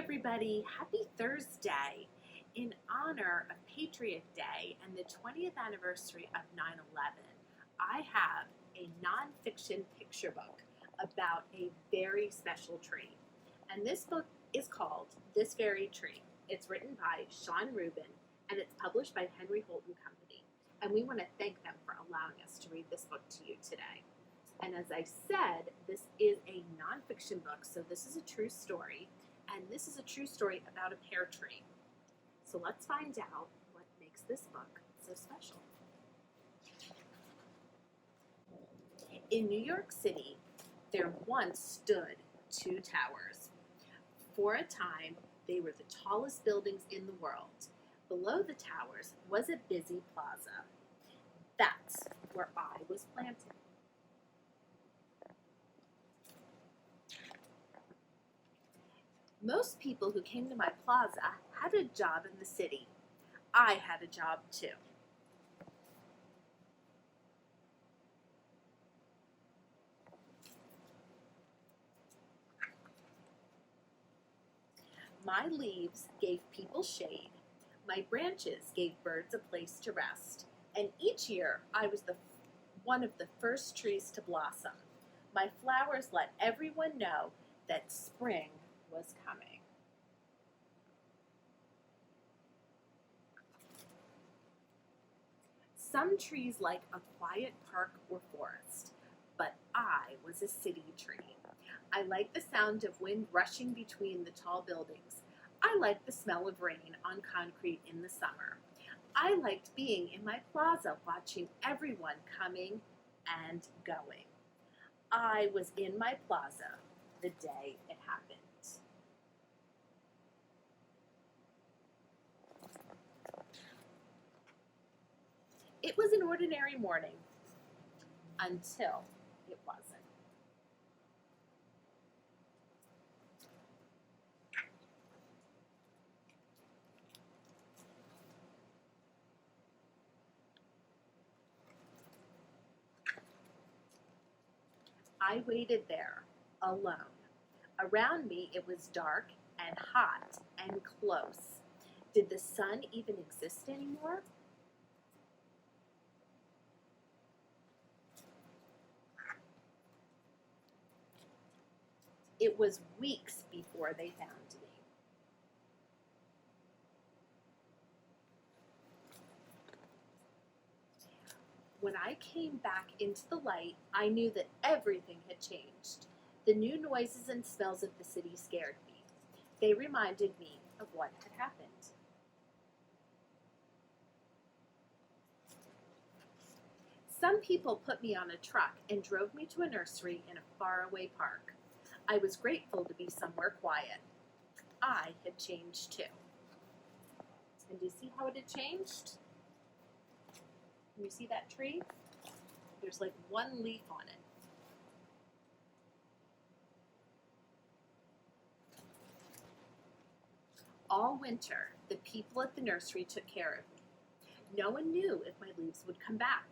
everybody. Happy Thursday. In honor of Patriot Day and the 20th anniversary of 9/11, I have a nonfiction picture book about a very special tree. And this book is called This Very Tree. It's written by Rubin and it's published by Henry Holt and Company. And we want to thank them for allowing us to read this book to you today. And as I said, this is a nonfiction book, so this is a true story. And this is a true story about a pear tree. So let's find out what makes this book so special. In New York City, there once stood two towers. For a time, they were the tallest buildings in the world. Below the towers was a busy plaza. That's where I was planted. Most people who came to my plaza had a job in the city. I had a job too. My leaves gave people shade. My branches gave birds a place to rest. And each year I was one of the first trees to blossom. My flowers let everyone know that spring was coming. Some trees like a quiet park or forest, but I was a city tree. I liked the sound of wind rushing between the tall buildings. I liked the smell of rain on concrete in the summer. I liked being in my plaza watching everyone coming and going. I was in my plaza the day it happened. It was an ordinary morning until it wasn't. I waited there, alone. Around me it was dark and hot and close. Did the sun even exist anymore? It was weeks before they found me. When I came back into the light, I knew that everything had changed. The new noises and smells of the city scared me. They reminded me of what had happened. Some people put me on a truck and drove me to a nursery in a faraway park. I was grateful to be somewhere quiet. I had changed too. And do you see how it had changed? Can you see that tree? There's like one leaf on it. All winter, the people at the nursery took care of me. No one knew if my leaves would come back.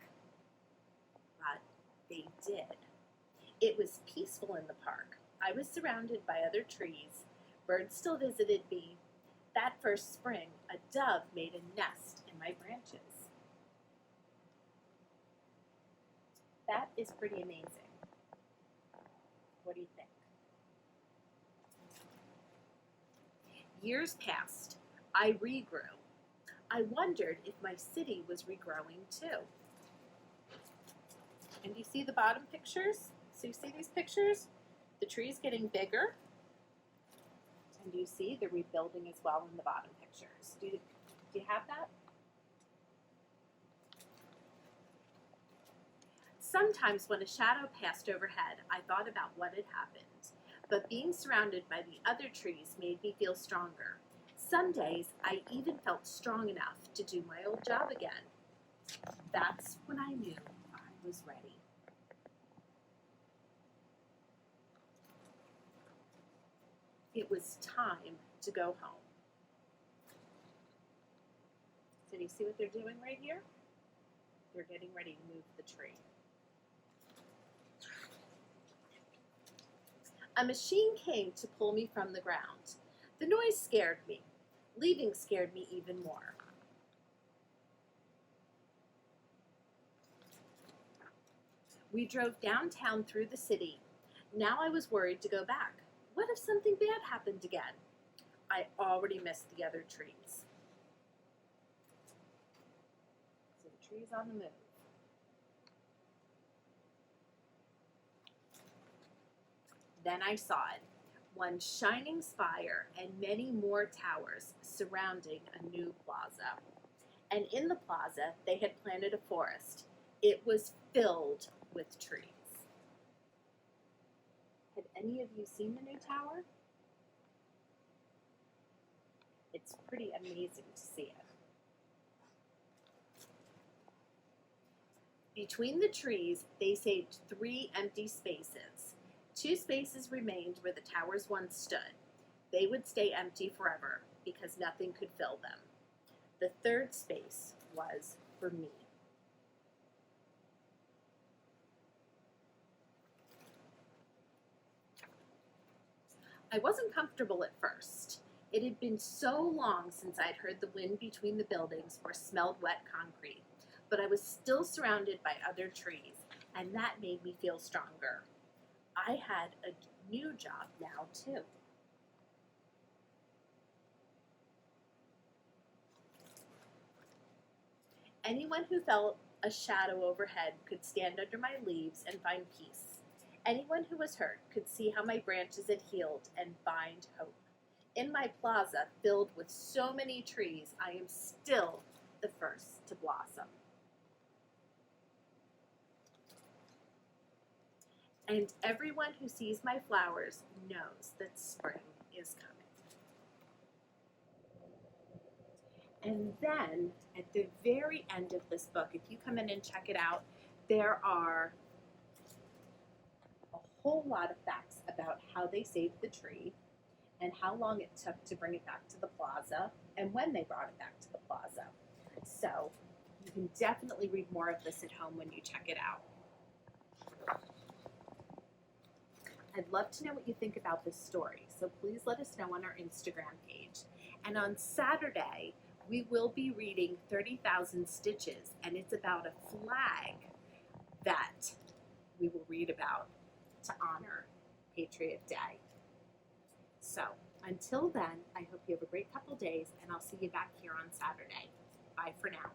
But they did. It was peaceful in the park. I was surrounded by other trees. Birds still visited me. That first spring, a dove made a nest in my branches. That is pretty amazing. What do you think? Years passed. I regrew. I wondered if my city was regrowing too. And do you see the bottom pictures? So you see these pictures? The tree's getting bigger. And do you see the rebuilding as well in the bottom pictures? Do you have that? Sometimes when a shadow passed overhead, I thought about what had happened. But being surrounded by the other trees made me feel stronger. Some days I even felt strong enough to do my old job again. That's when I knew I was ready. It was time to go home. So do you see what they're doing right here? They're getting ready to move the tree. A machine came to pull me from the ground. The noise scared me. Leaving scared me even more. We drove downtown through the city. Now I was worried to go back. What if something bad happened again? I already missed the other trees. So the tree's on the move. Then I saw it, one shining spire and many more towers surrounding a new plaza. And in the plaza, they had planted a forest. It was filled with trees. Have any of you seen the new tower? It's pretty amazing to see it. Between the trees, they saved 3 empty spaces. 2 spaces remained where the towers once stood. They would stay empty forever because nothing could fill them. The 3rd space was for me. I wasn't comfortable at first. It had been so long since I'd heard the wind between the buildings or smelled wet concrete, but I was still surrounded by other trees, and that made me feel stronger. I had a new job now, too. Anyone who felt a shadow overhead could stand under my leaves and find peace. Anyone who was hurt could see how my branches had healed and find hope. In my plaza, filled with so many trees, I am still the first to blossom. And everyone who sees my flowers knows that spring is coming. And then, at the very end of this book, if you come in and check it out, there are a whole lot of facts about how they saved the tree and how long it took to bring it back to the plaza and when they brought it back to the plaza. So you can definitely read more of this at home when you check it out. I'd love to know what you think about this story, so please let us know on our Instagram page. And on Saturday, we will be reading 30,000 Stitches, and it's about a flag that we will read about to honor Patriot Day. So until then, I hope you have a great couple days, and I'll see you back here on Saturday. Bye for now.